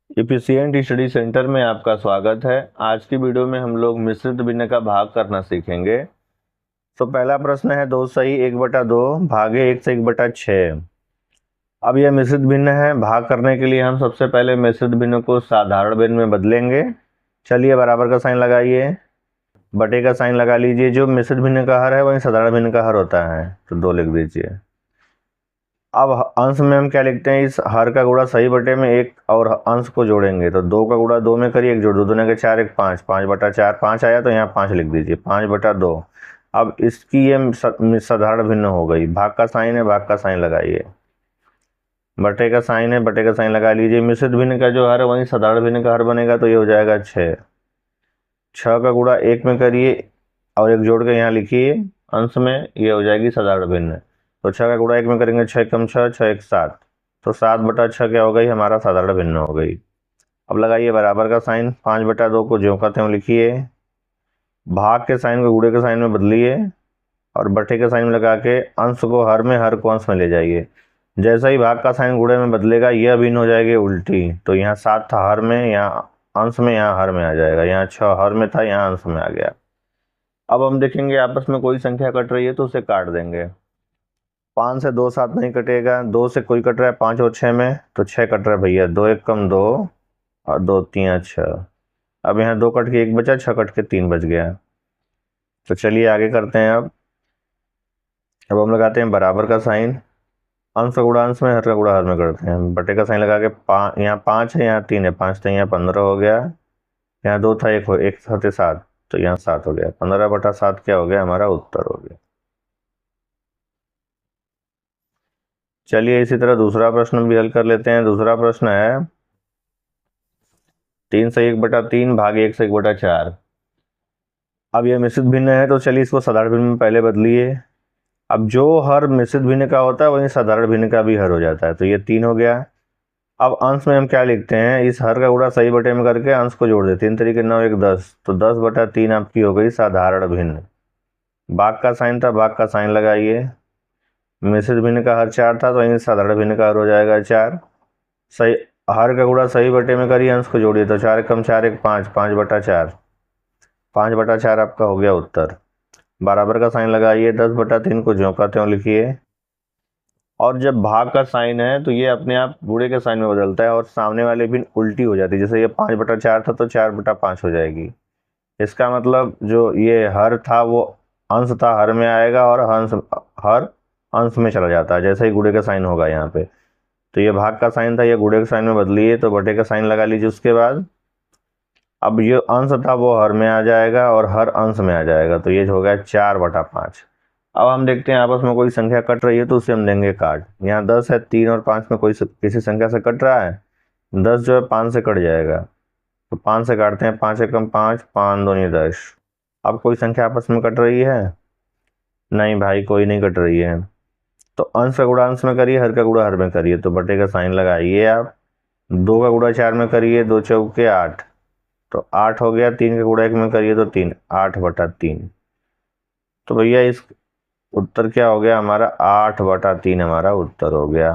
Efficient study centre में आपका स्वागत है। आज की वीडियो में हम लोग मिश्रित भिन्न का भाग करना सीखेंगे। तो पहला प्रश्न है 2 सही 1/2 भागे 1 से 1/6। अब यह मिश्रित भिन्न है। भाग करने के लिए हम सबसे पहले मिश्रित भिन्न को साधारण भिन्न में बदलेंगे। चलिए बराबर का साइन लगाइए, बटे का साइन लगा लीजिए। जो मिश्रित भिन्न का हर है वही साधारण भिन्न का हर होता है, तो 2 लिख दीजिए। अब अंश में हम क्या लिखते हैं, इस हर का गुणा सही बटे में 1 और अंश को जोड़ेंगे तो 2 का गुणा 2 में करिए, 1 जोड़ 2 दूनी के 4 1 5, 5/4 5 आया तो यहाँ 5 लिख दीजिए, 5/2। अब इसकी ये साधारण भिन्न हो गई। भाग का साइन है, भाग का साइन लगाइए। बटे का साइन है, बटे का साइन लगा लीजिए। मिश्रित भिन्न का जो हर है वही साधारण भिन्न का हर बनेगा, तो ये हो जाएगा 6। 6 का गुणा 1 में करिए और 1 जोड़ के यहाँ लिखिए अंश में, ये हो जाएगी साधारण भिन्न। तो 6 का गुणा 1 में करेंगे 6 कम 6 6 1 7, तो 7/6 क्या हो गई, हमारा साधारण भिन्न हो गई। अब लगाइए बराबर का साइन। 5/2 को ज्यों का त्यों लिखिए, भाग के साइन को गुणे के साइन में बदलिए और बटे के साइन में लगा के अंश को हर में, हर को अंश में ले जाइए। जैसा ही भाग का साइन गुणे में बदलेगा यह भिन्न हो जाएगी उल्टी। तो यहाँ 7 था हर में, यहाँ अंश में, यहाँ हर में आ जाएगा। यहाँ 6 हर में था, यहाँ अंश में आ गया। अब हम देखेंगे आपस में कोई संख्या कट रही है तो उसे काट देंगे। 5 से 2 7 नहीं कटेगा, 2 से कोई कट रहा है 5 और 6 में, तो 6 कट रहा है भैया। 2 1 कम 2 और 2 3 6। अब यहाँ 2 कट के 1 बचा, 6 कट के 3 बच गया। तो चलिए आगे करते हैं। अब हम लगाते हैं बराबर का साइन। अंश का गुणा अंश में, हर का गुणा हर में करते हैं। बटे का साइन लगा के यहाँ 5 है, यहाँ 3 है, 5 तो यहाँ 15 हो गया। यहाँ 2 था, 1 साथ 7, तो यहाँ 7 हो गया। 15/7 क्या हो गया, हमारा उत्तर हो गया। चलिए इसी तरह दूसरा प्रश्न भी हल कर लेते हैं। दूसरा प्रश्न है 3 से 1/3 भागे 1 से 1/4। अब यह मिश्रित भिन्न है, तो चलिए इसको साधारण भिन्न में पहले बदलिए। अब जो हर मिश्रित भिन्न का होता है वही साधारण भिन्न का भी हर हो जाता है, तो ये 3 हो गया। अब अंश में हम क्या लिखते हैं, इस हर का गुणा सही बटे में करके अंश को जोड़ देते हैं। 3 3 9 1 10, तो 10/3 आपकी हो गई साधारण भिन्न। भाग का साइन था, भाग का साइन लगाइए। मिश्रित भिन्न का हर 4 था, तो यही साधारण भिन्न का हर हो जाएगा 4। सही हर का गुणा सही बटे में करिए, अंश को जोड़िए, तो 4 कम 4 1 5, 5/4, 5/4 आपका हो गया उत्तर। बराबर का साइन लगाइए। 10/3 को ज्यों का त्यों लिखिए। और जब भाग का साइन है तो ये अपने आप गुणे के साइन में बदलता है और सामने वाले भिन्न उल्टी हो जाती है। जैसे ये 5/4 था तो 4/5 हो जाएगी। इसका मतलब जो ये हर था वो अंश था हर में आएगा और हर अंश में चला जाता है, जैसे ही गुणे का साइन होगा यहाँ पे। तो ये भाग का साइन था, ये गुणे के साइन में बदलिए, तो बटे का साइन लगा लीजिए उसके बाद। अब ये अंश था वो हर में आ जाएगा और हर अंश में आ जाएगा, तो ये हो गया 4/5। अब हम देखते हैं आपस में कोई संख्या कट रही है तो उसे हम देंगे काट। यहाँ 10 है, 3 और 5 में कोई किसी संख्या से कट रहा है। 10 जो है 5 से कट जाएगा, तो 5 से काटते हैं। 5 एकम 5, 5 दूनी 10। अब कोई संख्या आपस में कट रही है? नहीं भाई, कोई नहीं कट रही है। तो अंश का गुणा अंश में करिए, हर का गुणा हर में करिए, तो बटे का साइन लगाइए आप। 2 का गुणा 4 में करिए, 2 चौके 8, तो 8 हो गया। 3 का गुणा 1 में करिए तो 3, 8/3। तो भैया इस उत्तर क्या हो गया हमारा, 8/3 हमारा उत्तर हो गया।